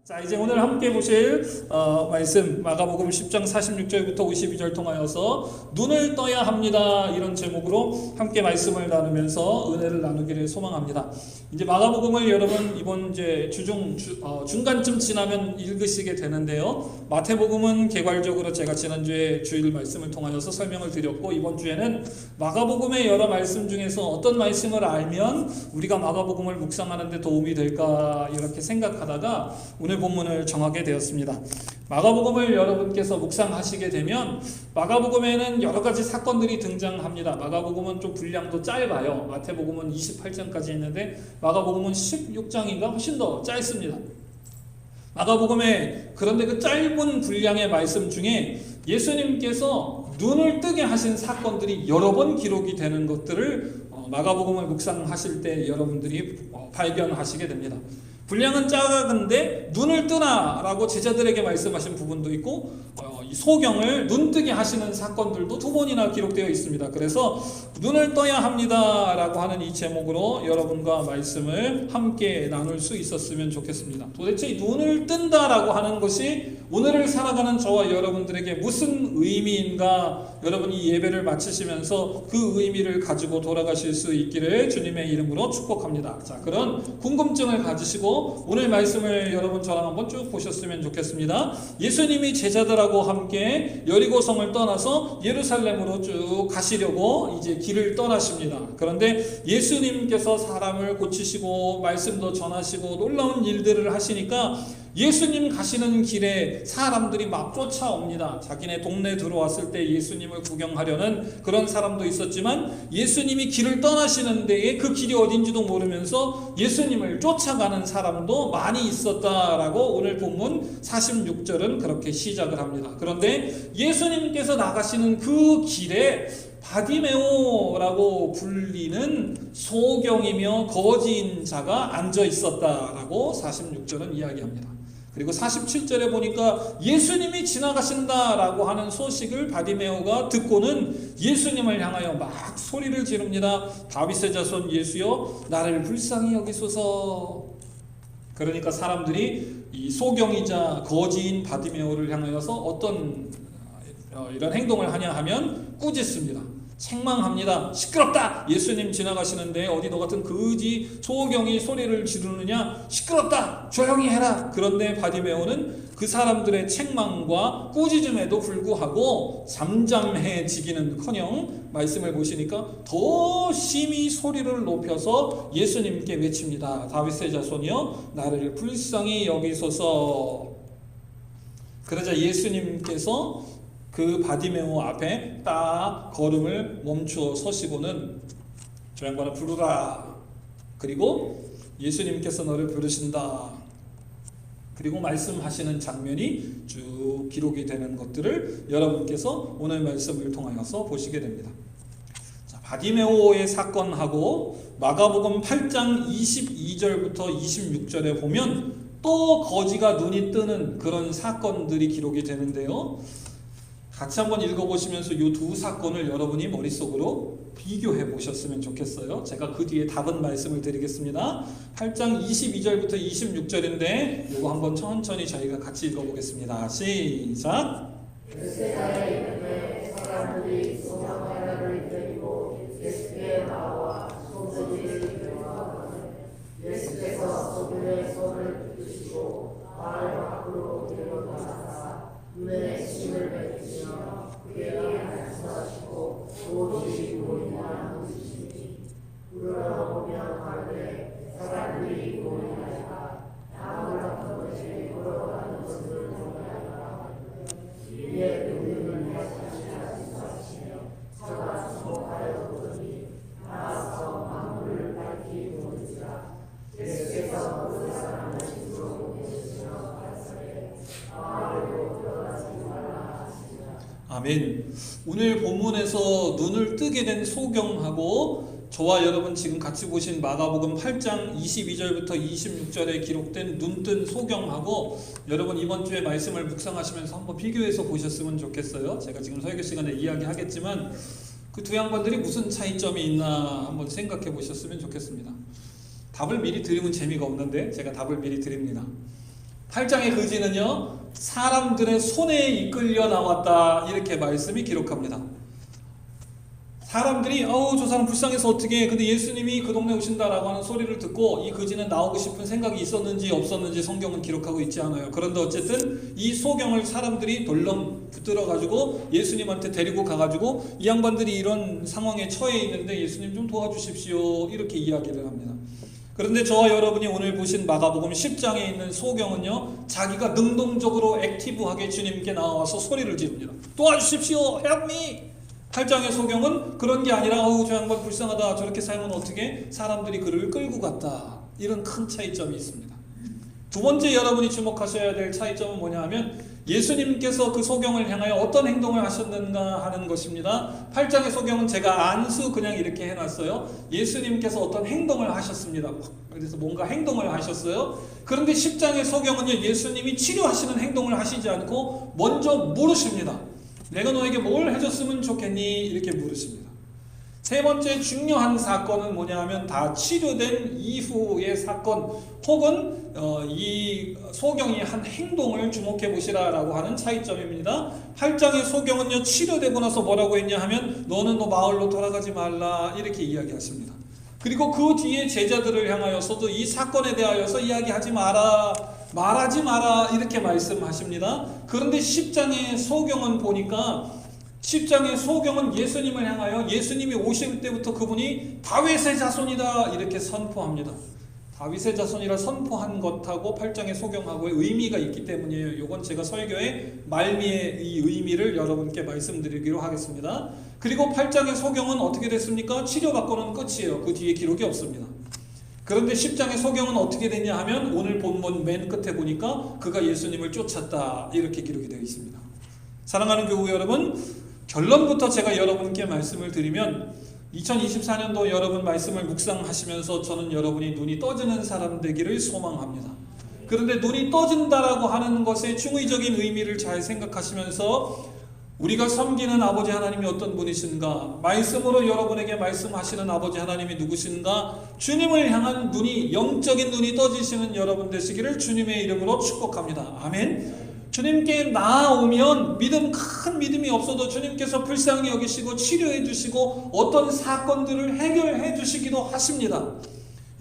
자, 이제 오늘 함께 보실 말씀 마가복음 10장 46절부터 52절 통하여서 눈을 떠야 합니다. 이런 제목으로 함께 말씀을 나누면서 은혜를 나누기를 소망합니다. 이제 마가복음을 여러분 이번 이제 중간쯤 지나면 읽으시게 되는데요. 마태복음은 개괄적으로 제가 지난주에 주일 말씀을 통하여서 설명을 드렸고, 이번 주에는 마가복음의 여러 말씀 중에서 어떤 말씀을 알면 우리가 마가복음을 묵상하는 데 도움이 될까 이렇게 생각하다가 오늘 본문을 정하게 되었습니다. 마가복음을 여러분께서 묵상하시게 되면 마가복음에는 여러 가지 사건들이 등장합니다. 마가복음은 좀 분량도 짧아요. 마태복음은 28장까지 있는데 마가복음은 16장인가 훨씬 더 짧습니다. 마가복음에 그런데 그 짧은 분량의 말씀 중에 예수님께서 눈을 뜨게 하신 사건들이 여러 번 기록이 되는 것들을 마가복음을 묵상하실 때 여러분들이 발견하시게 됩니다. 분량은 작은데 눈을 뜨라라고 제자들에게 말씀하신 부분도 있고, 이 소경을 눈뜨게 하시는 사건들도 두 번이나 기록되어 있습니다. 그래서 눈을 떠야 합니다 라고 하는 이 제목으로 여러분과 말씀을 함께 나눌 수 있었으면 좋겠습니다. 도대체 이 눈을 뜬다라고 하는 것이 오늘을 살아가는 저와 여러분들에게 무슨 의미인가, 여러분이 이 예배를 마치시면서 그 의미를 가지고 돌아가실 수 있기를 주님의 이름으로 축복합니다. 자, 그런 궁금증을 가지시고 오늘 말씀을 여러분 저랑 한번 쭉 보셨으면 좋겠습니다. 예수님이 제자들하고 함께 여리고성을 떠나서 예루살렘으로 쭉 가시려고 이제 길을 떠나십니다. 그런데 예수님께서 사람을 고치시고 말씀도 전하시고 놀라운 일들을 하시니까 예수님 가시는 길에 사람들이 막 쫓아옵니다. 자기네 동네에 들어왔을 때 예수님을 구경하려는 그런 사람도 있었지만, 예수님이 길을 떠나시는 데에 그 길이 어딘지도 모르면서 예수님을 쫓아가는 사람도 많이 있었다라고 오늘 본문 46절은 그렇게 시작을 합니다. 그런데 예수님께서 나가시는 그 길에 바디메오라고 불리는 소경이며 거지인 자가 앉아 있었다라고 46절은 이야기합니다. 그리고 47절에 보니까 예수님이 지나가신다라고 하는 소식을 바디메오가 듣고는 예수님을 향하여 막 소리를 지릅니다. 다윗의 자손 예수여, 나를 불쌍히 여기소서. 그러니까 사람들이 이 소경이자 거지인 바디메오를 향하여서 어떤 이런 행동을 하냐 하면 꾸짖습니다. 책망합니다. 시끄럽다! 예수님 지나가시는데 어디 너 같은 거지 소경이 소리를 지르느냐? 시끄럽다! 조용히 해라! 그런데 바디메오는 그 사람들의 책망과 꾸짖음에도 불구하고 잠잠해지기는커녕 말씀을 보시니까 더 심히 소리를 높여서 예수님께 외칩니다. 다윗의 자손이여, 나를 불쌍히 여기소서. 그러자 예수님께서 그 바디메오 앞에 딱 걸음을 멈추어 서시고는 저 양반을 부르라. 그리고 예수님께서 너를 부르신다. 그리고 말씀하시는 장면이 쭉 기록이 되는 것들을 여러분께서 오늘 말씀을 통하여서 보시게 됩니다. 자, 바디메오의 사건하고 마가복음 8장 22절부터 26절에 보면 또 거지가 눈이 뜨는 그런 사건들이 기록이 되는데요. 같이 한번 읽어보시면서 이 두 사건을 여러분이 머릿속으로 비교해 보셨으면 좋겠어요. 제가 그 뒤에 답은 말씀을 드리겠습니다. 8장 22절부터 26절인데 이거 한번 천천히 저희가 같이 읽어보겠습니다. 시작! 세상에 있는데 사람들이 소망하나를 드리고 예수께 나와 소문을 들어가거든 예수께서 그들의 손을 붙이시고 마을 밖으로 데려가사 눈에 침을 뱉으시며 그에게 말씀하시고 오직 우리나 보시니 물어보며 가르되 사람들이 고민하리라 나무를 같은 것이 걸어가는 것을 보냐라 이에 그들을 말씀하시며 저가 주목하여 보더니 나와서 만물을 밝히 보는지라 예수께서 그 사람을 집으로 보내시며 가르치되 마을로 들어가지 말라 하시니라. 아멘. 오늘 본문에서 눈을 뜨게 된 소경하고 저와 여러분 지금 같이 보신 마가복음 8장 22절부터 26절에 기록된 눈뜬 소경하고 여러분 이번 주에 말씀을 묵상하시면서 한번 비교해서 보셨으면 좋겠어요. 제가 지금 설교 시간에 이야기하겠지만 그 두 양반들이 무슨 차이점이 있나 한번 생각해 보셨으면 좋겠습니다. 답을 미리 드리면 재미가 없는데 제가 답을 미리 드립니다. 8장의 그지는요, 사람들의 손에 이끌려 나왔다 이렇게 말씀이 기록합니다. 사람들이 저 사람 불쌍해서 어떻게, 근데 예수님이 그 동네 오신다라고 하는 소리를 듣고 이 그지는 나오고 싶은 생각이 있었는지 없었는지 성경은 기록하고 있지 않아요. 그런데 어쨌든 이 소경을 사람들이 덜렁 붙들어 가지고 예수님한테 데리고 가가지고 이 양반들이 이런 상황에 처해 있는데 예수님 좀 도와주십시오 이렇게 이야기를 합니다. 그런데 저와 여러분이 오늘 보신 마가복음 10장에 있는 소경은요, 자기가 능동적으로 액티브하게 주님께 나와서 소리를 지릅니다. 도와주십시오, help me. 8장의 소경은 그런 게 아니라 저 양반 불쌍하다, 저렇게 살면 어떻게, 사람들이 그를 끌고 갔다. 이런 큰 차이점이 있습니다. 두 번째 여러분이 주목하셔야 될 차이점은 뭐냐 하면 예수님께서 그 소경을 향하여 어떤 행동을 하셨는가 하는 것입니다. 8장의 소경은 제가 안수 그냥 이렇게 해놨어요. 예수님께서 어떤 행동을 하셨습니다. 그래서 뭔가 행동을 하셨어요. 그런데 10장의 소경은요, 예수님이 치료하시는 행동을 하시지 않고 먼저 물으십니다. 내가 너에게 뭘 해줬으면 좋겠니? 이렇게 물으십니다. 세 번째 중요한 사건은 뭐냐 하면 다 치료된 이후의 사건, 혹은 이 소경이 한 행동을 주목해 보시라라고 하는 차이점입니다. 8장의 소경은요, 치료되고 나서 뭐라고 했냐 하면 너는 너 마을로 돌아가지 말라 이렇게 이야기하십니다. 그리고 그 뒤에 제자들을 향하여서도 이 사건에 대하여서 이야기하지 마라, 말하지 마라 이렇게 말씀하십니다. 그런데 10장의 소경은 보니까 10장의 소경은 예수님을 향하여 예수님이 오실 때부터 그분이 다윗의 자손이다 이렇게 선포합니다. 다윗의 자손이라 선포한 것하고 8장의 소경하고의 의미가 있기 때문이에요. 이건 제가 설교의 말미에 이 의미를 여러분께 말씀드리기로 하겠습니다. 그리고 8장의 소경은 어떻게 됐습니까? 치료받고는 끝이에요. 그 뒤에 기록이 없습니다. 그런데 10장의 소경은 어떻게 됐냐 하면 오늘 본문 맨 끝에 보니까 그가 예수님을 쫓았다 이렇게 기록이 되어 있습니다. 사랑하는 교우 여러분, 결론부터 제가 여러분께 말씀을 드리면 2024년도 여러분 말씀을 묵상하시면서 저는 여러분이 눈이 떠지는 사람 되기를 소망합니다. 그런데 눈이 떠진다라고 하는 것의 중의적인 의미를 잘 생각하시면서 우리가 섬기는 아버지 하나님이 어떤 분이신가, 말씀으로 여러분에게 말씀하시는 아버지 하나님이 누구신가, 주님을 향한 눈이, 영적인 눈이 떠지시는 여러분 되시기를 주님의 이름으로 축복합니다. 아멘. 주님께 나아오면 큰 믿음이 없어도 주님께서 불쌍히 여기시고 치료해 주시고 어떤 사건들을 해결해 주시기도 하십니다.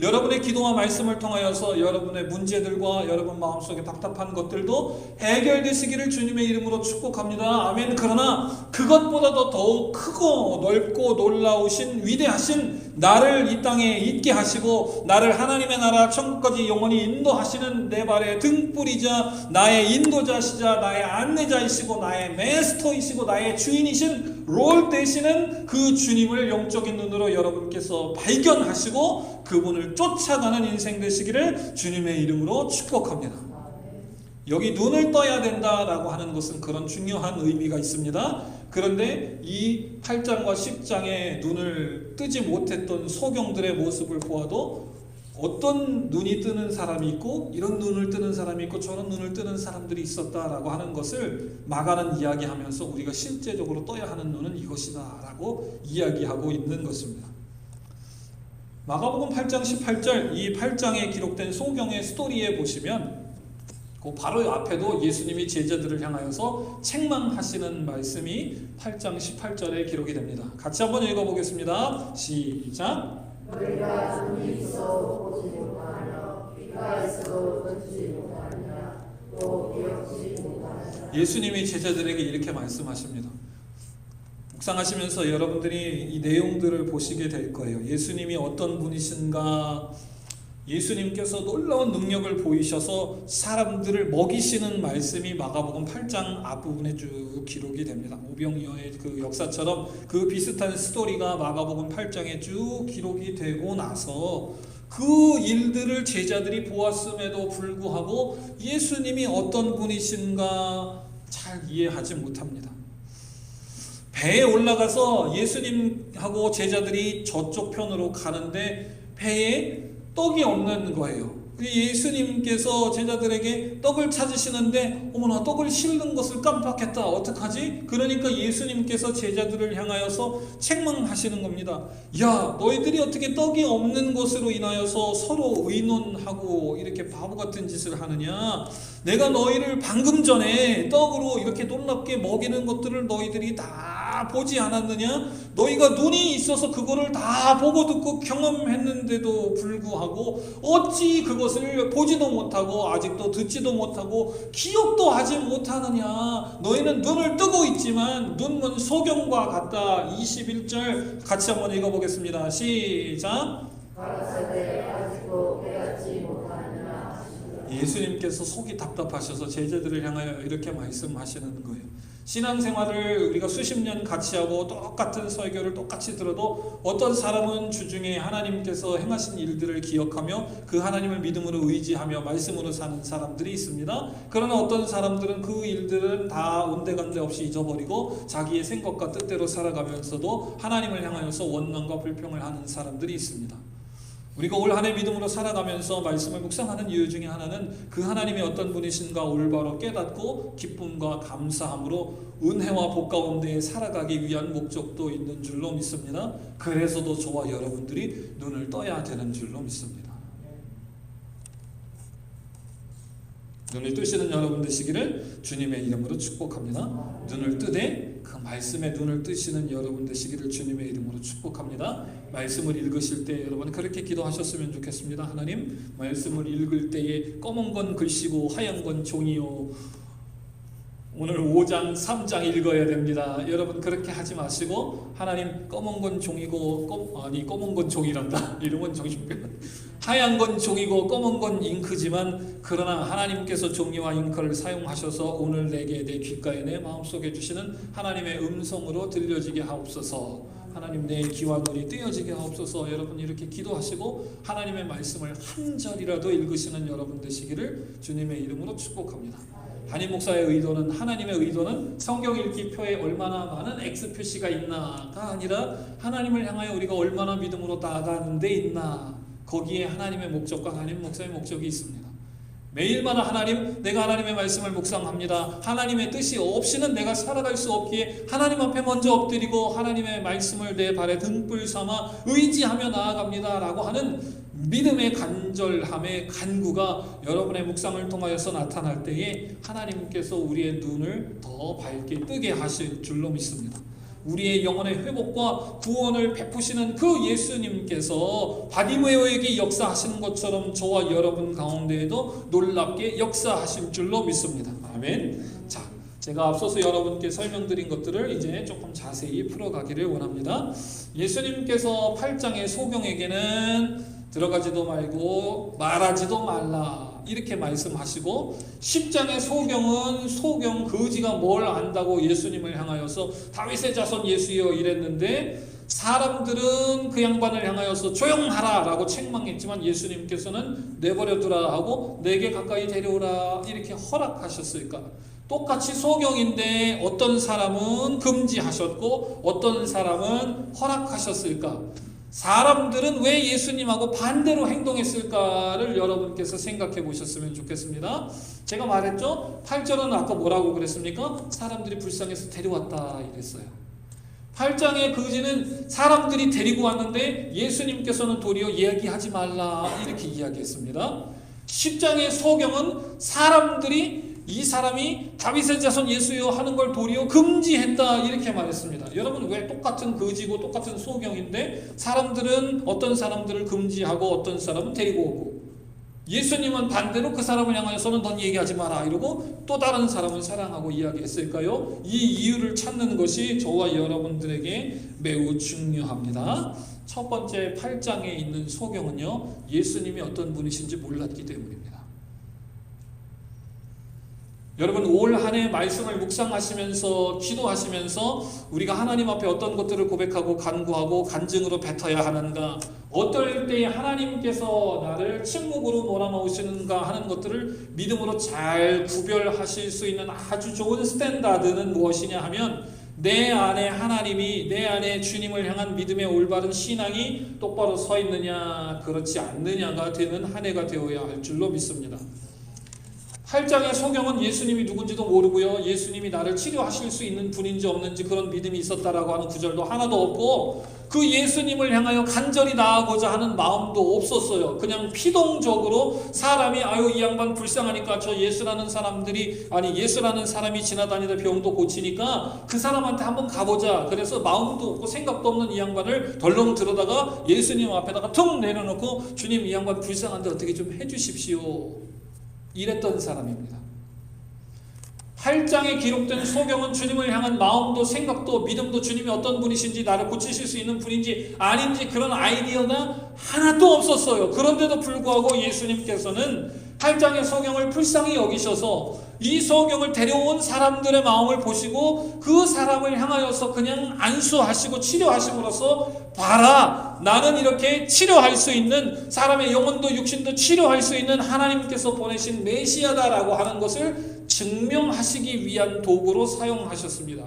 여러분의 기도와 말씀을 통하여서 여러분의 문제들과 여러분 마음속에 답답한 것들도 해결되시기를 주님의 이름으로 축복합니다. 아멘. 그러나 그것보다도 더욱 크고 넓고 놀라우신 위대하신 나를 이 땅에 있게 하시고 나를 하나님의 나라 천국까지 영원히 인도하시는 내 발의 등불이자 나의 인도자시자 나의 안내자이시고 나의 메스터이시고 나의 주인이신 롤 되시는 그 주님을 영적인 눈으로 여러분께서 발견하시고 그분을 쫓아가는 인생 되시기를 주님의 이름으로 축복합니다. 여기 눈을 떠야 된다라고 하는 것은 그런 중요한 의미가 있습니다. 그런데 이 8장과 10장에 눈을 뜨지 못했던 소경들의 모습을 보아도 어떤 눈이 뜨는 사람이 있고 이런 눈을 뜨는 사람이 있고 저런 눈을 뜨는 사람들이 있었다라고 하는 것을 마가는 이야기하면서 우리가 실제적으로 떠야 하는 눈은 이것이다 라고 이야기하고 있는 것입니다. 마가복음 8장 18절, 이 8장에 기록된 소경의 스토리에 보시면 그 바로 앞에도 예수님이 제자들을 향하여서 책망하시는 말씀이 8장 18절에 기록이 됩니다. 같이 한번 읽어보겠습니다. 시작. 너희가 눈이 있어 보지 못하며 귀가 있어 듣지 못하느냐 또 기억지 못하느냐. 예수님이 제자들에게 이렇게 말씀하십니다. 묵상하시면서 여러분들이 이 내용들을 보시게 될 거예요. 예수님이 어떤 분이신가, 예수님께서 놀라운 능력을 보이셔서 사람들을 먹이시는 말씀이 마가복음 8장 앞부분에 쭉 기록이 됩니다. 오병이어의 그 역사처럼 그 비슷한 스토리가 마가복음 8장에 쭉 기록이 되고 나서 그 일들을 제자들이 보았음에도 불구하고 예수님이 어떤 분이신가 잘 이해하지 못합니다. 배에 올라가서 예수님하고 제자들이 저쪽 편으로 가는데 배에 떡이 없는 거예요. 예수님께서 제자들에게 떡을 찾으시는데 어머나 떡을 싣는 것을 깜빡했다. 어떡하지? 그러니까 예수님께서 제자들을 향하여서 책망하시는 겁니다. 야, 너희들이 어떻게 떡이 없는 것으로 인하여서 서로 의논하고 이렇게 바보 같은 짓을 하느냐? 내가 너희를 방금 전에 떡으로 이렇게 놀랍게 먹이는 것들을 너희들이 다 보지 않았느냐? 너희가 눈이 있어서 그거를 다 보고 듣고 경험했는데도 불구하고 어찌 그것을 보지도 못하고 아직도 듣지도 못하고 기억도 하지 못하느냐? 너희는 눈을 뜨고 있지만 눈먼 소경과 같다. 21절 같이 한번 읽어보겠습니다. 시작. 가라사대 아직도 깨닫지 못하느냐. 예수님께서 속이 답답하셔서 제자들을 향하여 이렇게 말씀하시는 거예요. 신앙생활을 우리가 수십 년 같이 하고 똑같은 설교를 똑같이 들어도 어떤 사람은 주중에 하나님께서 행하신 일들을 기억하며 그 하나님을 믿음으로 의지하며 말씀으로 사는 사람들이 있습니다. 그러나 어떤 사람들은 그 일들은 다 온데간데 없이 잊어버리고 자기의 생각과 뜻대로 살아가면서도 하나님을 향하여서 원망과 불평을 하는 사람들이 있습니다. 우리가 올 한 해 믿음으로 살아가면서 말씀을 묵상하는 이유 중에 하나는 그 하나님이 어떤 분이신가 올바로 깨닫고 기쁨과 감사함으로 은혜와 복 가운데 살아가기 위한 목적도 있는 줄로 믿습니다. 그래서도 저와 여러분들이 눈을 떠야 되는 줄로 믿습니다. 눈을 뜨시는 여러분 되시기를 주님의 이름으로 축복합니다. 눈을 뜨되 그 말씀에 눈을 뜨시는 여러분 되시기를 주님의 이름으로 축복합니다. 말씀을 읽으실 때 여러분 그렇게 기도하셨으면 좋겠습니다. 하나님, 말씀을 읽을 때에 검은 건 글씨고 하얀 건 종이요, 오늘 5장 3장 읽어야 됩니다. 여러분 그렇게 하지 마시고 하나님 검은 건 종이고 검은 건 종이란다. 이름은 정신병. 하얀 건 종이고 검은 건 잉크지만 그러나 하나님께서 종이와 잉크를 사용하셔서 오늘 내게 내 귓가에 내 마음속에 주시는 하나님의 음성으로 들려지게 하옵소서. 하나님 내 귀와 눈이 뜨여지게 하옵소서. 여러분 이렇게 기도하시고 하나님의 말씀을 한 절이라도 읽으시는 여러분 되시기를 주님의 이름으로 축복합니다. 담임 목사의 의도는, 하나님의 의도는 성경 읽기 표에 얼마나 많은 X 표시가 있나가 아니라 하나님을 향하여 우리가 얼마나 믿음으로 나아가는 데 있나, 거기에 하나님의 목적과 담임 목사의 목적이 있습니다. 매일마다 하나님, 내가 하나님의 말씀을 묵상합니다. 하나님의 뜻이 없이는 내가 살아갈 수 없기에 하나님 앞에 먼저 엎드리고 하나님의 말씀을 내 발에 등불 삼아 의지하며 나아갑니다 라고 하는 믿음의 간절함의 간구가 여러분의 묵상을 통하여서 나타날 때에 하나님께서 우리의 눈을 더 밝게 뜨게 하실 줄로 믿습니다. 우리의 영혼의 회복과 구원을 베푸시는 그 예수님께서 바디메오에게 역사하시는 것처럼 저와 여러분 가운데에도 놀랍게 역사하실 줄로 믿습니다. 아멘. 자, 제가 앞서서 여러분께 설명드린 것들을 이제 조금 자세히 풀어가기를 원합니다. 예수님께서 8장의 소경에게는 들어가지도 말고 말하지도 말라 이렇게 말씀하시고 10장의 소경은 소경 거지가 뭘 안다고 예수님을 향하여서 다윗의 자손 예수여 이랬는데 사람들은 그 양반을 향하여서 조용하라 라고 책망했지만 예수님께서는 내버려두라 하고 내게 가까이 데려오라 이렇게 허락하셨을까? 똑같이 소경인데 어떤 사람은 금지하셨고 어떤 사람은 허락하셨을까? 사람들은 왜 예수님하고 반대로 행동했을까를 여러분께서 생각해 보셨으면 좋겠습니다. 제가 말했죠? 8절은 아까 뭐라고 그랬습니까? 사람들이 불쌍해서 데려왔다 이랬어요. 8장의 거지는 사람들이 데리고 왔는데 예수님께서는 도리어 이야기하지 말라 이렇게 이야기했습니다. 10장의 소경은 사람들이 이 사람이 다윗의 자손 예수여 하는 걸 도리어 금지했다 이렇게 말했습니다. 여러분 왜 똑같은 거지고 똑같은 소경인데 사람들은 어떤 사람들을 금지하고 어떤 사람은 데리고 오고 예수님은 반대로 그 사람을 향하여서는 넌 얘기하지 마라 이러고 또 다른 사람을 사랑하고 이야기했을까요? 이 이유를 찾는 것이 저와 여러분들에게 매우 중요합니다. 첫 번째 8장에 있는 소경은요, 예수님이 어떤 분이신지 몰랐기 때문입니다. 여러분 올 한 해 말씀을 묵상하시면서 기도하시면서 우리가 하나님 앞에 어떤 것들을 고백하고 간구하고 간증으로 뱉어야 하는가, 어떨 때에 하나님께서 나를 침묵으로 몰아넣으시는가 하는 것들을 믿음으로 잘 구별하실 수 있는 아주 좋은 스탠다드는 무엇이냐 하면 내 안에 하나님이, 내 안에 주님을 향한 믿음의 올바른 신앙이 똑바로 서 있느냐 그렇지 않느냐가 되는 한 해가 되어야 할 줄로 믿습니다. 8장의 소경은 예수님이 누군지도 모르고요, 예수님이 나를 치료하실 수 있는 분인지 없는지 그런 믿음이 있었다라고 하는 구절도 하나도 없고, 그 예수님을 향하여 간절히 나아가고자 하는 마음도 없었어요. 그냥 피동적으로 사람이 아유 이 양반 불쌍하니까 저 예수라는 사람이 지나다니다 병도 고치니까 그 사람한테 한번 가보자. 그래서 마음도 없고 생각도 없는 이 양반을 덜렁 들어다가 예수님 앞에다가 툭 내려놓고 주님 이 양반 불쌍한데 어떻게 좀 해주십시오. 이랬던 사람입니다. 8장에 기록된 소경은 주님을 향한 마음도 생각도 믿음도 주님이 어떤 분이신지 나를 고치실 수 있는 분인지 아닌지 그런 아이디어가 하나도 없었어요. 그런데도 불구하고 예수님께서는 8장의 소경을 불쌍히 여기셔서 이 소경을 데려온 사람들의 마음을 보시고 그 사람을 향하여서 그냥 안수하시고 치료하심으로써 봐라, 나는 이렇게 치료할 수 있는, 사람의 영혼도 육신도 치료할 수 있는 하나님께서 보내신 메시아다라고 하는 것을 증명하시기 위한 도구로 사용하셨습니다.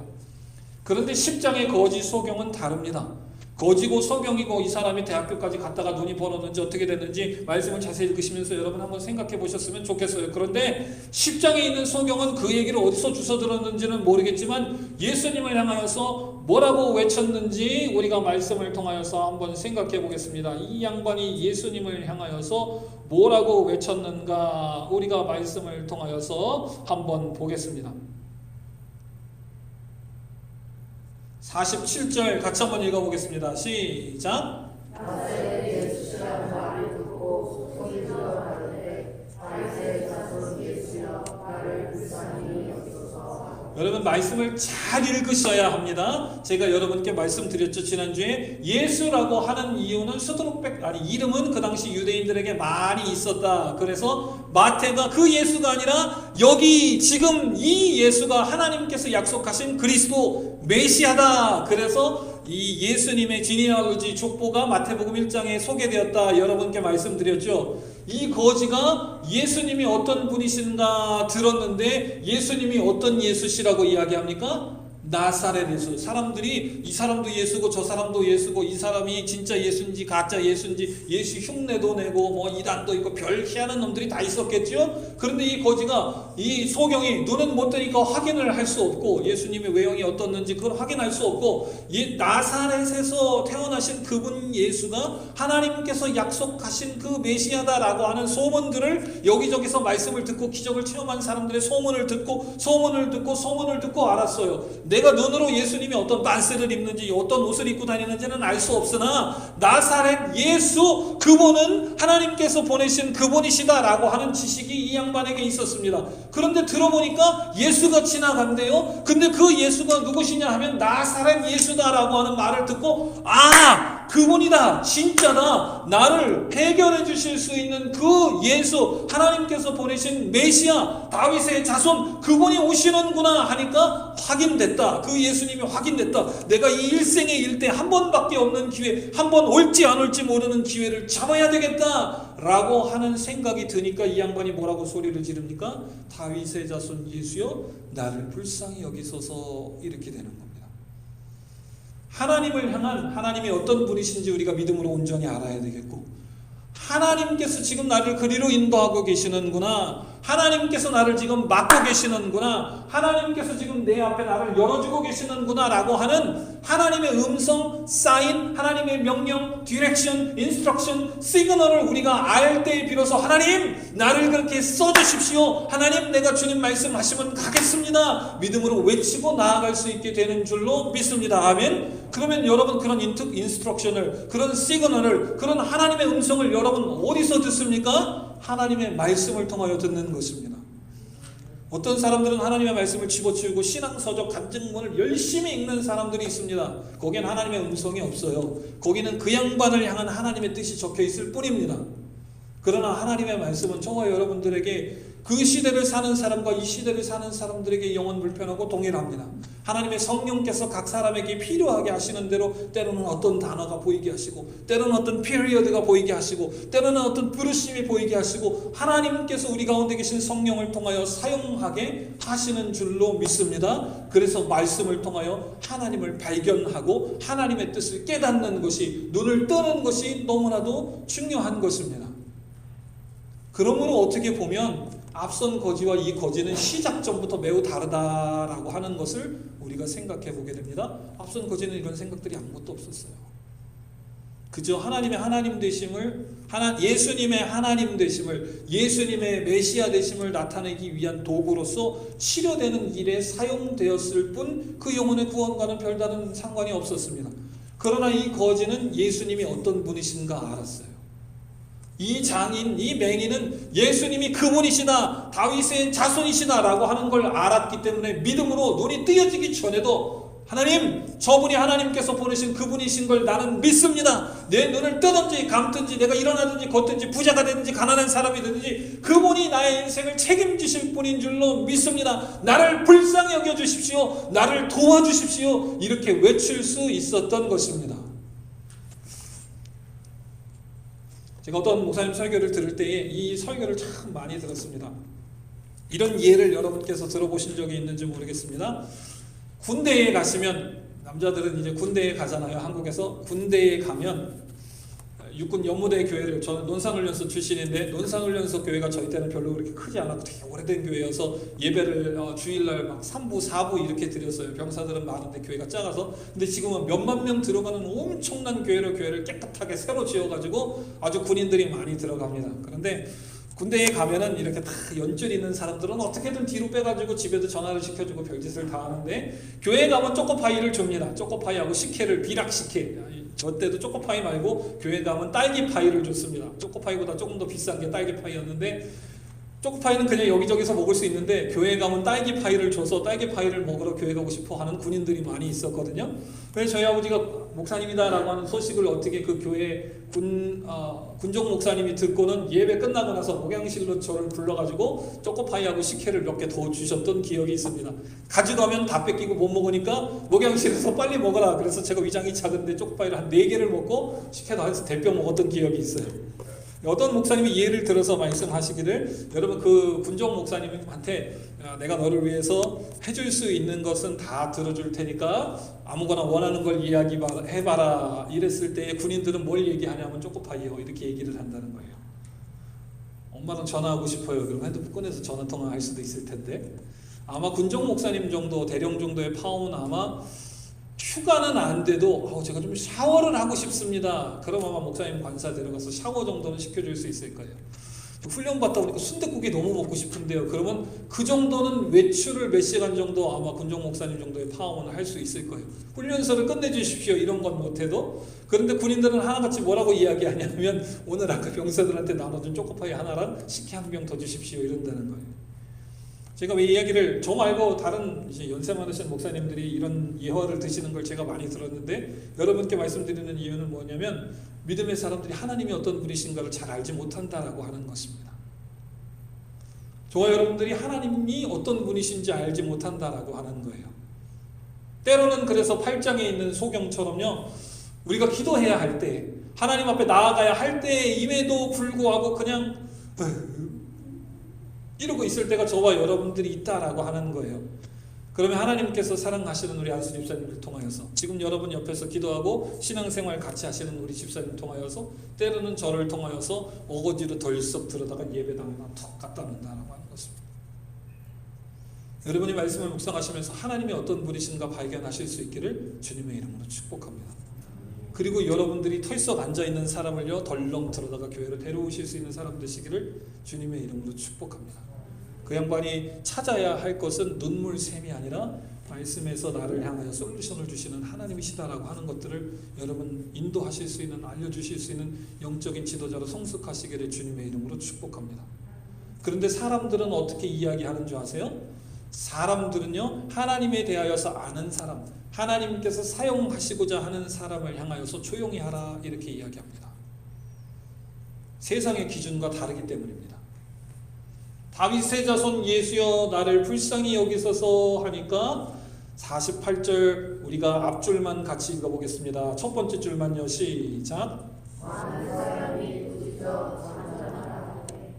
그런데 10장의 거지 소경은 다릅니다. 거지고 소경이고 이 사람이 대학교까지 갔다가 눈이 번었는지 어떻게 됐는지 말씀을 자세히 읽으시면서 여러분 한번 생각해 보셨으면 좋겠어요. 그런데 10장에 있는 소경은 그 얘기를 어디서 주워 들었는지는 모르겠지만 예수님을 향하여서 뭐라고 외쳤는지 우리가 말씀을 통하여서 한번 생각해 보겠습니다. 이 양반이 예수님을 향하여서 뭐라고 외쳤는가 우리가 말씀을 통하여서 한번 보겠습니다. 47절 같이 한번 읽어보겠습니다. 시작. 나사렛 예수시라는 말을 듣고 소리 질러 가로되 다윗의 자손 예수여 나를 불쌍히 여기소서. 여러분 말씀을 잘 읽으셔야 합니다. 제가 여러분께 말씀드렸죠. 지난주에 예수라고 하는 이유는 이름은 그 당시 유대인들에게 많이 있었다. 그래서 마태가 그 예수가 아니라 여기 지금 이 예수가 하나님께서 약속하신 그리스도 메시아다. 그래서 이 예수님의 지니얼로지 족보가 마태복음 1장에 소개되었다. 여러분께 말씀드렸죠. 이 거지가 예수님이 어떤 분이신가 들었는데 예수님이 어떤 예수시라고 이야기합니까? 나사렛 예수. 사람들이 이 사람도 예수고 저 사람도 예수고 이 사람이 진짜 예수인지 가짜 예수인지 예수 흉내도 내고 뭐 이단도 있고 별 희한한 놈들이 다 있었겠죠. 그런데 이 거지가 이 소경이 눈은 못 뜨니까 확인을 할 수 없고 예수님의 외형이 어떻는지 그걸 확인할 수 없고 나사렛에서 태어나신 그분 예수가 하나님께서 약속하신 그 메시아다라고 하는 소문들을 여기저기서 말씀을 듣고 기적을 체험한 사람들의 소문을 듣고 알았어요. 내가 눈으로 예수님이 어떤 빤스를 입는지 어떤 옷을 입고 다니는지는 알 수 없으나 나사렛 예수 그분은 하나님께서 보내신 그분이시다라고 하는 지식이 이 양반에게 있었습니다. 그런데 들어보니까 예수가 지나간대요. 근데 그 예수가 누구시냐 하면 나사렛 예수다라고 하는 말을 듣고 아 그분이다 진짜다 나를 해결해 주실 수 있는 그 예수 하나님께서 보내신 메시아 다윗의 자손 그분이 오시는구나 하니까 확인됐다. 그 예수님이 확인됐다. 내가 이 일생의 일대 한 번밖에 없는 기회, 한 번 올지 안 올지 모르는 기회를 잡아야 되겠다 라고 하는 생각이 드니까 이 양반이 뭐라고 소리를 지릅니까? 다윗의 자손 예수여 나를 불쌍히 여기소서. 이렇게 되는 겁니다. 하나님을 향한 하나님이 어떤 분이신지 우리가 믿음으로 온전히 알아야 되겠고, 하나님께서 지금 나를 그리로 인도하고 계시는구나, 하나님께서 나를 지금 맡고 계시는구나, 하나님께서 지금 내 앞에 나를 열어주고 계시는구나 라고 하는 하나님의 음성, 사인, 하나님의 명령, 디렉션, 인스트럭션, 시그널을 우리가 알 때에 비로소 하나님 나를 그렇게 써주십시오, 하나님 내가 주님 말씀하시면 가겠습니다 믿음으로 외치고 나아갈 수 있게 되는 줄로 믿습니다. 아멘. 그러면 여러분 그런 인스트럭션을, 그런 시그널을, 그런 하나님의 음성을 여러분 어디서 듣습니까? 하나님의 말씀을 통하여 듣는 것입니다. 어떤 사람들은 하나님의 말씀을 집어치우고 신앙서적 간증문을 열심히 읽는 사람들이 있습니다. 거기엔 하나님의 음성이 없어요. 거기는 그 양반을 향한 하나님의 뜻이 적혀 있을 뿐입니다. 그러나 하나님의 말씀은 저와 여러분들에게 그 시대를 사는 사람과 이 시대를 사는 사람들에게 영원 불편하고 동일합니다. 하나님의 성령께서 각 사람에게 필요하게 하시는 대로 때로는 어떤 단어가 보이게 하시고, 때로는 어떤 피리어드가 보이게 하시고, 때로는 어떤 부르심이 보이게 하시고, 하나님께서 우리 가운데 계신 성령을 통하여 사용하게 하시는 줄로 믿습니다. 그래서 말씀을 통하여 하나님을 발견하고 하나님의 뜻을 깨닫는 것이, 눈을 뜨는 것이 너무나도 중요한 것입니다. 그러므로 어떻게 보면 앞선 거지와 이 거지는 시작점부터 매우 다르다라고 하는 것을 우리가 생각해 보게 됩니다. 앞선 거지는 이런 생각들이 아무것도 없었어요. 그저 하나님의 하나님 되심을, 예수님의 하나님 되심을, 예수님의 메시아 되심을 나타내기 위한 도구로서 치료되는 일에 사용되었을 뿐 그 영혼의 구원과는 별다른 상관이 없었습니다. 그러나 이 거지는 예수님이 어떤 분이신가 알았어요. 이 장인, 이 맹인은 예수님이 그분이시다, 다윗의 자손이시다 라고 하는 걸 알았기 때문에 믿음으로 눈이 뜨여지기 전에도 하나님, 저분이 하나님께서 보내신 그분이신 걸 나는 믿습니다. 내 눈을 뜨든지 감든지 내가 일어나든지 걷든지 부자가 되든지 가난한 사람이 되든지 그분이 나의 인생을 책임지실 분인 줄로 믿습니다. 나를 불쌍히 여겨주십시오. 나를 도와주십시오. 이렇게 외칠 수 있었던 것입니다. 제가 어떤 목사님 설교를 들을 때에 이 설교를 참 많이 들었습니다. 이런 예를 여러분께서 들어보신 적이 있는지 모르겠습니다. 군대에 가시면, 남자들은 이제 군대에 가잖아요. 한국에서 군대에 가면 육군 연무대 교회를, 저는 논산훈련소 출신인데 논산훈련소 교회가 저희 때는 별로 그렇게 크지 않았고 되게 오래된 교회여서 예배를 주일날 막 3부 4부 이렇게 드렸어요. 병사들은 많은데 교회가 작아서. 근데 지금은 몇만 명 들어가는 엄청난 교회를 깨끗하게 새로 지어가지고 아주 군인들이 많이 들어갑니다. 그런데 군대에 가면은 이렇게 다 연줄 있는 사람들은 어떻게든 뒤로 빼가지고 집에도 전화를 시켜주고 별짓을 다 하는데, 교회에 가면 초코파이를 줍니다. 초코파이하고 식혜를, 비락식혜. 저 때도 초코파이 말고 교회 가면 딸기파이를 줬습니다. 초코파이보다 조금 더 비싼 게 딸기파이였는데, 초코파이는 그냥 여기저기서 먹을 수 있는데 교회 가면 딸기파이를 줘서 딸기파이를 먹으러 교회 가고 싶어 하는 군인들이 많이 있었거든요. 그래서 저희 아버지가 목사님이다라고 하는 소식을 어떻게 그 교회 군종 목사님이 듣고는 예배 끝나고 나서 목양실로 저를 불러가지고 초코파이하고 식혜를 몇 개 더 주셨던 기억이 있습니다. 가져가면 다 뺏기고 못 먹으니까 목양실에서 빨리 먹어라. 그래서 제가 위장이 작은데 초코파이를 한 4개를 먹고 식혜도 한 대병 먹었던 기억이 있어요. 어떤 목사님이 예를 들어서 말씀하시기를, 여러분 그 군종 목사님한테 내가 너를 위해서 해줄 수 있는 것은 다 들어줄 테니까 아무거나 원하는 걸 이야기해봐라 이랬을 때 군인들은 뭘 얘기하냐면 초코파이요 이렇게 얘기를 한다는 거예요. 엄마랑 전화하고 싶어요. 그럼 핸드폰 꺼내서 전화통화할 수도 있을 텐데, 아마 군종 목사님 정도 대령 정도의 파워는 아마 휴가는 안 돼도 제가 좀 샤워를 하고 싶습니다. 그럼 아마 목사님 관사 데려가서 샤워 정도는 시켜줄 수 있을 거예요. 훈련 받다 보니까 순댓국이 너무 먹고 싶은데요. 그러면 그 정도는 외출을 몇 시간 정도 아마 군종 목사님 정도의 파워는 할 수 있을 거예요. 훈련소를 끝내주십시오 이런 건 못해도. 그런데 군인들은 하나같이 뭐라고 이야기하냐면 오늘 아까 병사들한테 나눠준 초코파이 하나랑 식혜 한 병 더 주십시오 이런다는 거예요. 제가 왜 이야기를, 저 말고 다른 이제 연세 많으신 목사님들이 이런 예화를 드시는 걸 제가 많이 들었는데 여러분께 말씀드리는 이유는 뭐냐면, 믿음의 사람들이 하나님이 어떤 분이신가를 잘 알지 못한다라고 하는 것입니다. 저와 여러분들이 하나님이 어떤 분이신지 알지 못한다라고 하는 거예요. 때로는 그래서 8장에 있는 소경처럼요, 우리가 기도해야 할 때, 하나님 앞에 나아가야 할 때임에도 불구하고 그냥 이러고 있을 때가 저와 여러분들이 있다라고 하는 거예요. 그러면 하나님께서 사랑하시는 우리 안수 집사님을 통하여서, 지금 여러분 옆에서 기도하고 신앙생활 같이 하시는 우리 집사님 통하여서, 때로는 저를 통하여서 어거지로 덜썩 들어다가 예배당에만 툭 갖다 놓는다라고 하는 것입니다. 여러분이 말씀을 묵상하시면서 하나님이 어떤 분이신가 발견하실 수 있기를 주님의 이름으로 축복합니다. 그리고 여러분들이 털썩 앉아있는 사람을요 덜렁 들어다가 교회로 데려오실 수 있는 사람 되시기를 주님의 이름으로 축복합니다. 그 양반이 찾아야 할 것은 눈물샘이 아니라 말씀에서 나를 향하여 솔루션을 주시는 하나님이시다라고 하는 것들을 여러분 인도하실 수 있는, 알려주실 수 있는 영적인 지도자로 성숙하시기를 주님의 이름으로 축복합니다. 그런데 사람들은 어떻게 이야기하는 줄 아세요? 사람들은요 하나님에 대하여서 아는 사람, 하나님께서 사용하시고자 하는 사람을 향하여서 조용히 하라 이렇게 이야기합니다. 세상의 기준과 다르기 때문입니다. 다윗의 자손 예수여 나를 불쌍히 여기소서 하니까 48절 우리가 앞줄만 같이 읽어보겠습니다. 첫 번째 줄만요. 시작. 많은 사람이 부딪혀 잠잠하라네.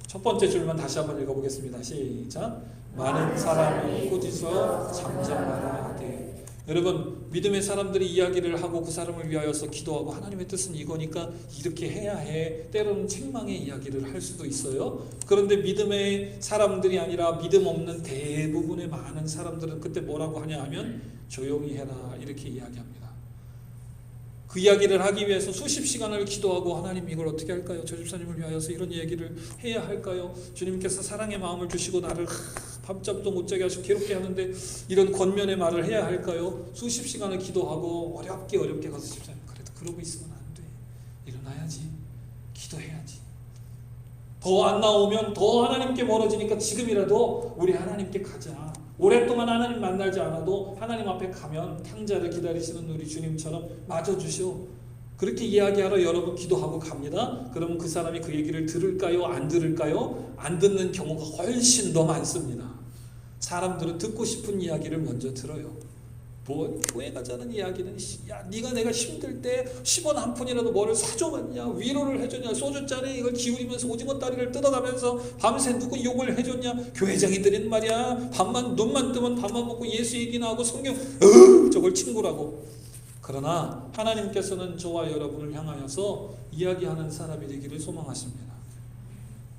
첫 번째 줄만 다시 한번 읽어보겠습니다. 시작. 많은 사람이 꾸짖어 잠잠하라 하되. 여러분, 믿음의 사람들이 이야기를 하고 그 사람을 위하여서 기도하고 하나님의 뜻은 이거니까 이렇게 해야 해. 때로는 책망의 이야기를 할 수도 있어요. 그런데 믿음의 사람들이 아니라 믿음 없는 대부분의 많은 사람들은 그때 뭐라고 하냐 하면 조용히 해라 이렇게 이야기합니다. 그 이야기를 하기 위해서 수십 시간을 기도하고 하나님 이걸 어떻게 할까요? 저 집사님을 위하여서 이런 얘기를 해야 할까요? 주님께서 사랑의 마음을 주시고 나를 밤잠도 못 자게 하시고 괴롭게 하는데 이런 권면의 말을 해야 할까요? 수십 시간을 기도하고 어렵게 가서 집사님 그래도 그러고 있으면 안 돼. 일어나야지. 기도해야지. 더 안 나오면 더 하나님께 멀어지니까 지금이라도 우리 하나님께 가자. 오랫동안 하나님 만나지 않아도 하나님 앞에 가면 탕자를 기다리시는 우리 주님처럼 맞아주시오. 그렇게 이야기하러 여러분 기도하고 갑니다. 그러면 그 사람이 그 얘기를 들을까요? 안 들을까요? 안 듣는 경우가 훨씬 더 많습니다. 사람들은 듣고 싶은 이야기를 먼저 들어요. 뭐 교회 가자는 이야기는 야 네가 내가 힘들 때 10원 한 푼이라도 뭐를 사줘봤냐, 위로를 해줬냐, 소주잔에 이걸 기울이면서 오징어 다리를 뜯어가면서 밤새 누구 욕을 해줬냐, 교회장이들은 말이야 밥만 눈만 뜨면 밥만 먹고 예수 얘기나 하고 성경 저걸 친구라고. 그러나 하나님께서는 저와 여러분을 향하여서 이야기하는 사람이 되기를 소망하십니다.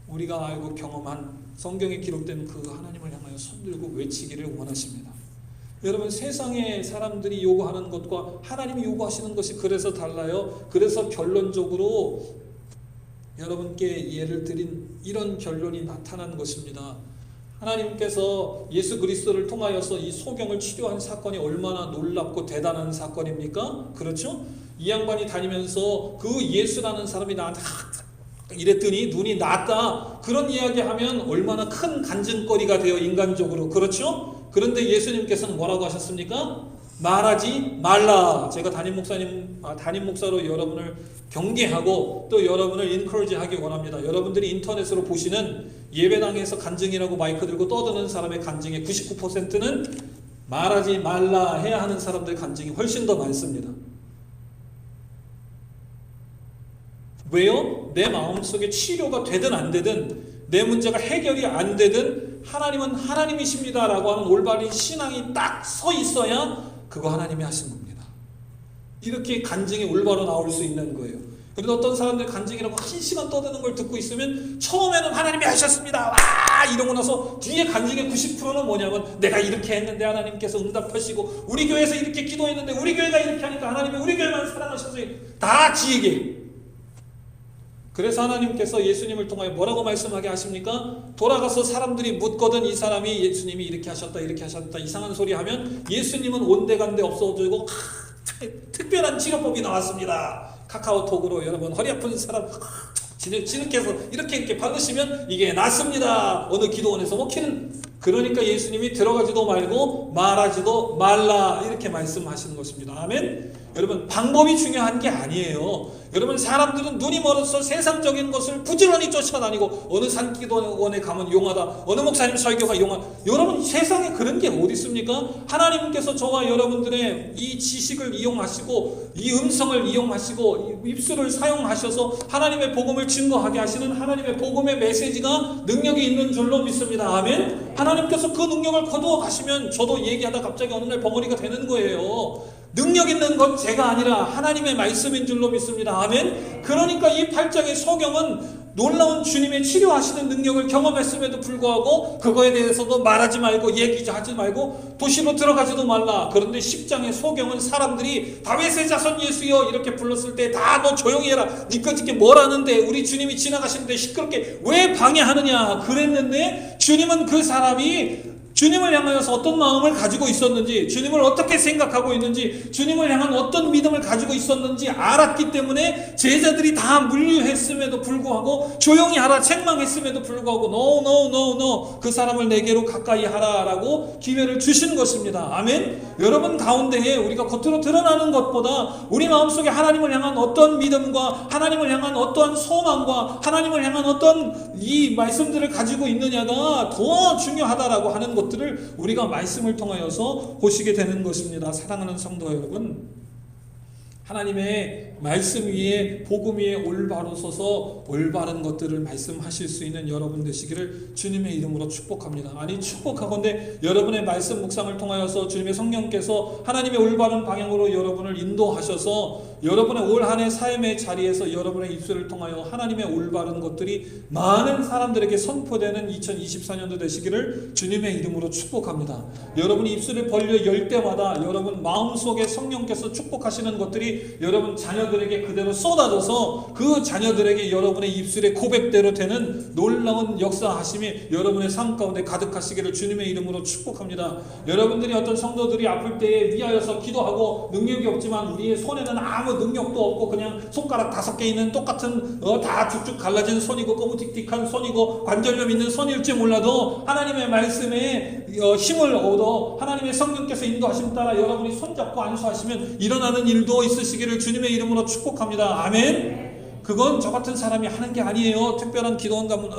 우리가 알고 경험한 성경에 기록된 그 하나님을 향하여 손들고 외치기를 원하십니다. 여러분, 세상의 사람들이 요구하는 것과 하나님이 요구하시는 것이 그래서 달라요. 그래서 결론적으로 여러분께 예를 드린 이런 결론이 나타난 것입니다. 하나님께서 예수 그리스도를 통하여서 이 소경을 치료한 사건이 얼마나 놀랍고 대단한 사건입니까? 그렇죠? 이 양반이 다니면서 그 예수라는 사람이 나한테 이랬더니 눈이 났다. 그런 이야기하면 얼마나 큰 간증거리가 돼요, 인간적으로. 그렇죠? 그런데 예수님께서는 뭐라고 하셨습니까? 말하지 말라. 제가 담임 목사로 여러분을 경계하고 또 여러분을 인커리지 하기 원합니다. 여러분들이 인터넷으로 보시는 예배당에서 간증이라고 마이크 들고 떠드는 사람의 간증의 99%는 말하지 말라 해야 하는 사람들의 간증이 훨씬 더 많습니다. 왜요? 내 마음속에 치료가 되든 안 되든 내 문제가 해결이 안 되든 하나님은 하나님이십니다 라고 하는 올바른 신앙이 딱 서 있어야 그거 하나님이 하신 겁니다. 이렇게 간증이 올바로 나올 수 있는 거예요. 그런데 어떤 사람들 간증이라고 1시간 떠드는 걸 듣고 있으면 처음에는 하나님이 하셨습니다 와 이러고 나서 뒤에 간증의 90%는 뭐냐면 내가 이렇게 했는데 하나님께서 응답하시고 우리 교회에서 이렇게 기도했는데 우리 교회가 이렇게 하니까 하나님이 우리 교회만 사랑하셔서 다 지 얘기. 그래서 하나님께서 예수님을 통하여 뭐라고 말씀하게 하십니까? 돌아가서 사람들이 묻거든 이 사람이 예수님이 이렇게 하셨다 이상한 소리 하면 예수님은 온데간데 없어지고 특별한 치료법이 나왔습니다. 카카오톡으로 여러분 허리 아픈 사람 진흙해서 이렇게 박으시면 이게 낫습니다. 어느 기도원에서 먹히는. 그러니까 예수님이 들어가지도 말고 말하지도 말라 이렇게 말씀하시는 것입니다. 아멘. 여러분, 방법이 중요한 게 아니에요. 여러분, 사람들은 눈이 멀어서 세상적인 것을 부지런히 쫓아다니고 어느 산기도원에 가면 용하다, 어느 목사님 설교가 용하다. 여러분, 세상에 그런 게 어디 있습니까? 하나님께서 저와 여러분들의 이 지식을 이용하시고 이 음성을 이용하시고 입술을 사용하셔서 하나님의 복음을 증거하게 하시는 하나님의 복음의 메시지가 능력이 있는 줄로 믿습니다. 아멘. 하나님께서 그 능력을 거두어 가시면 저도 얘기하다 갑자기 어느 날 벙어리가 되는 거예요. 능력 있는 건 제가 아니라 하나님의 말씀인 줄로 믿습니다. 아멘. 그러니까 이 8장의 소경은 놀라운 주님의 치료하시는 능력을 경험했음에도 불구하고 그거에 대해서도 말하지 말고 얘기하지 말고 도시로 들어가지도 말라. 그런데 10장의 소경은 사람들이 다윗의 자손 예수여 이렇게 불렀을 때 다 너 조용히 해라. 니꺼짓게 뭘 하는데 우리 주님이 지나가시는데 시끄럽게 왜 방해하느냐 그랬는데 주님은 그 사람이 주님을 향하여서 어떤 마음을 가지고 있었는지, 주님을 어떻게 생각하고 있는지, 주님을 향한 어떤 믿음을 가지고 있었는지 알았기 때문에 제자들이 다 물류했음에도 불구하고, 조용히 하라 책망했음에도 불구하고 No, 그 사람을 내게로 가까이 하라라고 기회를 주신 것입니다. 아멘. 여러분 가운데에 우리가 겉으로 드러나는 것보다 우리 마음속에 하나님을 향한 어떤 믿음과 하나님을 향한 어떠한 소망과 하나님을 향한 어떤 이 말씀들을 가지고 있느냐가 더 중요하다라고 하는 것들을 우리가 말씀을 통하여서 보시게 되는 것입니다. 사랑하는 성도 여러분, 하나님의 말씀 위에 복음 위에 올바로 서서 올바른 것들을 말씀하실 수 있는 여러분 되시기를 주님의 이름으로 축복합니다. 아니 축복하건대 여러분의 말씀 묵상을 통하여서 주님의 성령께서 하나님의 올바른 방향으로 여러분을 인도하셔서 여러분의 올 한 해 삶의 자리에서 여러분의 입술을 통하여 하나님의 올바른 것들이 많은 사람들에게 선포되는 2024년도 되시기를 주님의 이름으로 축복합니다. 여러분이 입술을 벌려 열 때마다 여러분 마음속에 성령께서 축복하시는 것들이 여러분 자녀들에게 그대로 쏟아져서 그 자녀들에게 여러분의 입술의 고백대로 되는 놀라운 역사하심이 여러분의 삶 가운데 가득하시기를 주님의 이름으로 축복합니다. 여러분들이 어떤 성도들이 아플 때에 위하여서 기도하고 능력이 없지만 우리의 손에는 아무 능력도 없고 그냥 손가락 5개 있는 똑같은 다 쭉쭉 갈라진 손이고 꼬무틱틱한 손이고 관절염 있는 손일지 몰라도 하나님의 말씀에 힘을 얻어 하나님의 성령께서 인도하심 따라 여러분이 손잡고 안수하시면 일어나는 일도 있으시기를 주님의 이름으로 축복합니다. 아멘. 그건 저 같은 사람이 하는 게 아니에요. 특별한 기도원 가면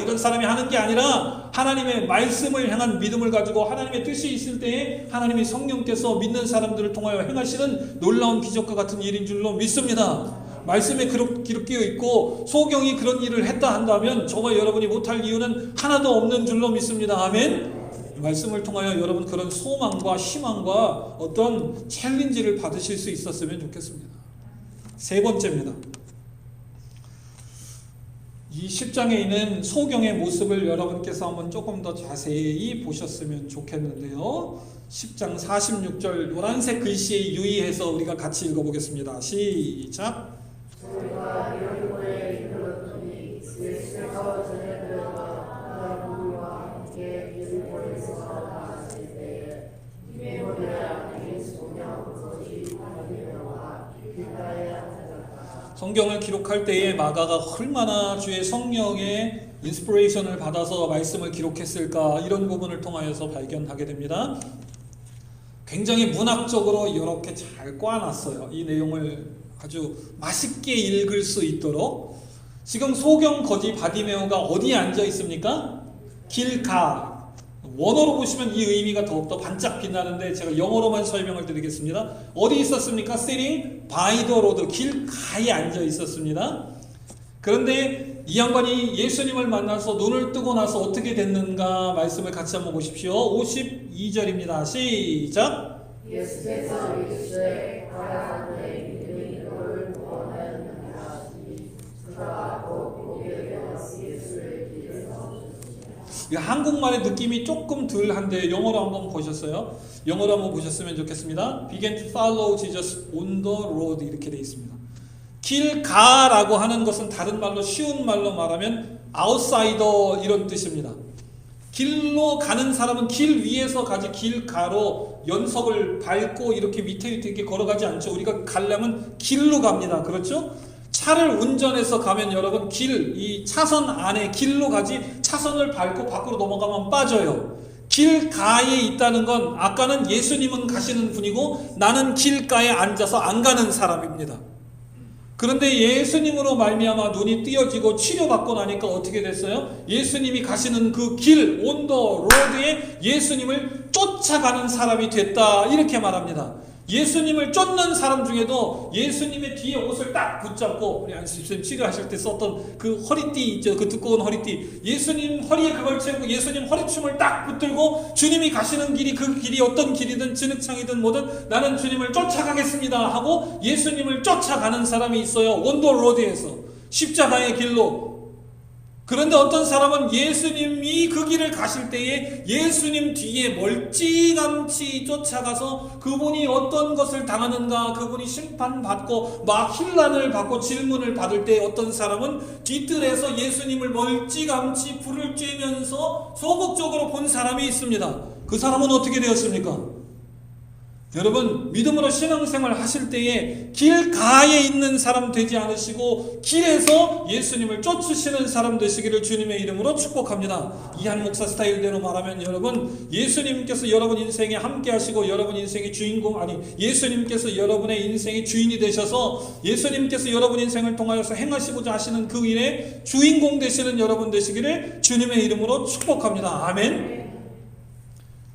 이런 사람이 하는 게 아니라 하나님의 말씀을 향한 믿음을 가지고 하나님의 뜻이 있을 때에 하나님의 성령께서 믿는 사람들을 통하여 행하시는 놀라운 기적과 같은 일인 줄로 믿습니다. 말씀에 기록되어 있고 소경이 그런 일을 했다 한다면 저와 여러분이 못할 이유는 하나도 없는 줄로 믿습니다. 아멘. 말씀을 통하여 여러분 그런 소망과 희망과 어떤 챌린지를 받으실 수 있었으면 좋겠습니다. 세 번째입니다. 이 10장에 있는 소경의 모습을 여러분께서 한번 조금 더 자세히 보셨으면 좋겠는데요. 10장 46절 노란색 글씨에 유의해서 우리가 같이 읽어보겠습니다. 시작. 저희가 여리고에 이르렀더니 예수께서 전에 들어가 우리와 함께 여리고에서 나왔을 때에 디메오리라 이 소경 거지 바디메오가 길가에 앉았다. 성경을 기록할 때에 마가가 얼마나 주의 성령의 인스피레이션을 받아서 말씀을 기록했을까 이런 부분을 통하여서 발견하게 됩니다. 굉장히 문학적으로 이렇게 잘 꽈놨어요. 이 내용을 아주 맛있게 읽을 수 있도록. 지금 소경 거지 바디메오가 어디에 앉아 있습니까? 길가. 원어로 보시면 이 의미가 더욱더 반짝 빛나는데 제가 영어로만 설명을 드리겠습니다. 어디 있었습니까? Sitting by the road. 길가에 앉아 있었습니다. 그런데 이 양반이 예수님을 만나서 눈을 뜨고 나서 어떻게 됐는가 말씀을 같이 한번 보십시오. 52절입니다. 시작. 예수께서 이르시되 가라사대 믿음이 너를 구원하였느니라 하시니 그가 곧 보게 되어 예수를 길에서 한국말의 느낌이 조금 덜한데 영어로 한번 보셨어요? 영어로 한번 보셨으면 좋겠습니다. Begin to follow Jesus on the road 이렇게 되어 있습니다. 길 가라고 하는 것은 다른 말로 쉬운 말로 말하면 outsider 이런 뜻입니다. 길로 가는 사람은 길 위에서 가지 길가로 연석을 밟고 이렇게 위태위태 걸어가지 않죠. 우리가 가려면 길로 갑니다. 그렇죠? 차를 운전해서 가면 여러분 이 차선 안에 길로 가지 차선을 밟고 밖으로 넘어가면 빠져요. 길가에 있다는 건 아까는 예수님은 가시는 분이고 나는 길가에 앉아서 안 가는 사람입니다. 그런데 예수님으로 말미암아 눈이 띄어지고 치료받고 나니까 어떻게 됐어요? 예수님이 가시는 그 길, 온더 로드에 예수님을 쫓아가는 사람이 됐다 이렇게 말합니다. 예수님을 쫓는 사람 중에도 예수님의 뒤에 옷을 딱 붙잡고 우리 안수님 치료하실 때 썼던 그 허리띠 있죠. 그 두꺼운 허리띠. 예수님 허리에 그걸 채우고 예수님 허리춤을 딱 붙들고 주님이 가시는 길이 그 길이 어떤 길이든 진흙창이든 뭐든 나는 주님을 쫓아가겠습니다 하고 예수님을 쫓아가는 사람이 있어요. 온더 로드에서 십자가의 길로. 그런데 어떤 사람은 예수님이 그 길을 가실 때에 예수님 뒤에 멀찌감치 쫓아가서 그분이 어떤 것을 당하는가, 그분이 심판받고 막 혼란을 받고 질문을 받을 때 어떤 사람은 뒤뜰에서 예수님을 멀찌감치 불을 쬐면서 소극적으로 본 사람이 있습니다. 그 사람은 어떻게 되었습니까? 여러분, 믿음으로 신앙생활 하실 때에 길가에 있는 사람 되지 않으시고 길에서 예수님을 쫓으시는 사람 되시기를 주님의 이름으로 축복합니다. 이한 목사 스타일대로 말하면 여러분, 예수님께서 여러분 인생에 함께 하시고 여러분 인생의 주인공, 예수님께서 여러분의 인생의 주인이 되셔서 예수님께서 여러분 인생을 통하여서 행하시고자 하시는 그 일의 주인공 되시는 여러분 되시기를 주님의 이름으로 축복합니다. 아멘.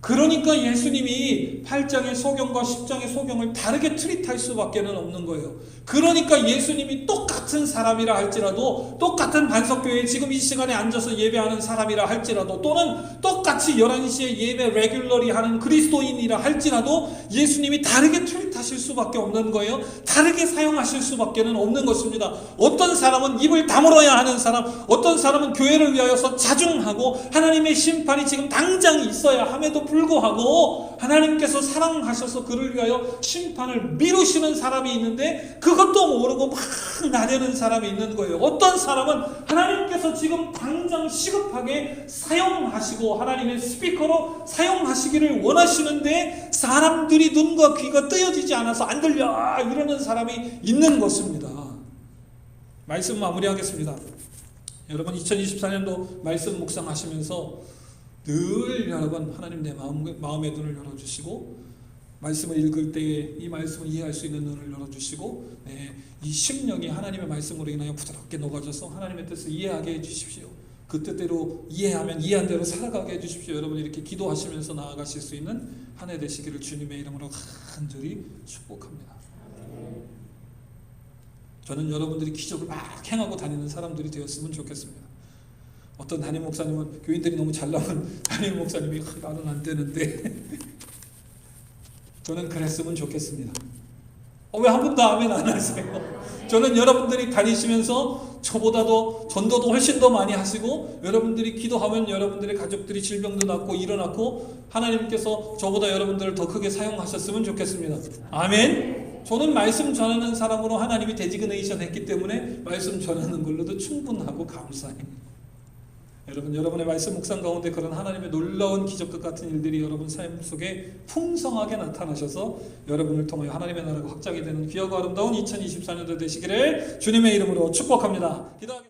그러니까 예수님이 8장의 소경과 10장의 소경을 다르게 트릿할 수밖에 없는 거예요. 그러니까 예수님이 똑같은 사람이라 할지라도, 똑같은 반석교회에 지금 이 시간에 앉아서 예배하는 사람이라 할지라도, 또는 똑같이 11시에 예배 레귤러리 하는 그리스도인이라 할지라도 예수님이 다르게 트릿하실 수밖에 없는 거예요. 다르게 사용하실 수밖에 없는 것입니다. 어떤 사람은 입을 다물어야 하는 사람, 어떤 사람은 교회를 위하여서 자중하고 하나님의 심판이 지금 당장 있어야 함에도 불구하고 하나님께서 사랑하셔서 그를 위하여 심판을 미루시는 사람이 있는데 그것도 모르고 막 나대는 사람이 있는 거예요. 어떤 사람은 하나님께서 지금 당장 시급하게 사용하시고 하나님의 스피커로 사용하시기를 원하시는데 사람들이 눈과 귀가 뜨여지지 않아서 안 들려 이러는 사람이 있는 것입니다. 말씀 마무리하겠습니다. 여러분 2024년도 말씀 묵상하시면서 늘 여러분 하나님 내 마음의 눈을 열어주시고 말씀을 읽을 때에 이 말씀을 이해할 수 있는 눈을 열어주시고 이 심령이 하나님의 말씀으로 인하여 부드럽게 녹아져서 하나님의 뜻을 이해하게 해주십시오. 그 뜻대로 이해하면 이해한 대로 살아가게 해주십시오. 여러분 이렇게 기도하시면서 나아가실 수 있는 한 해 되시기를 주님의 이름으로 간절히 축복합니다. 저는 여러분들이 기적을 막 행하고 다니는 사람들이 되었으면 좋겠습니다. 어떤 담임 목사님은 교인들이 너무 잘 나오면 담임 목사님이 나는 안 되는데 저는 그랬으면 좋겠습니다. 왜 한 분도 아멘 안 하세요? 저는 여러분들이 다니시면서 저보다도 전도도 훨씬 더 많이 하시고 여러분들이 기도하면 여러분들의 가족들이 질병도 낫고 일어났고 하나님께서 저보다 여러분들을 더 크게 사용하셨으면 좋겠습니다. 아멘. 저는 말씀 전하는 사람으로 하나님이 데지그네이션 했기 때문에 말씀 전하는 걸로도 충분하고 감사해요. 여러분, 여러분의 말씀 묵상 가운데 그런 하나님의 놀라운 기적과 같은 일들이 여러분 삶 속에 풍성하게 나타나셔서 여러분을 통하여 하나님의 나라가 확장이 되는 귀하고 아름다운 2024년도 되시기를 주님의 이름으로 축복합니다. 기도하겠습니다.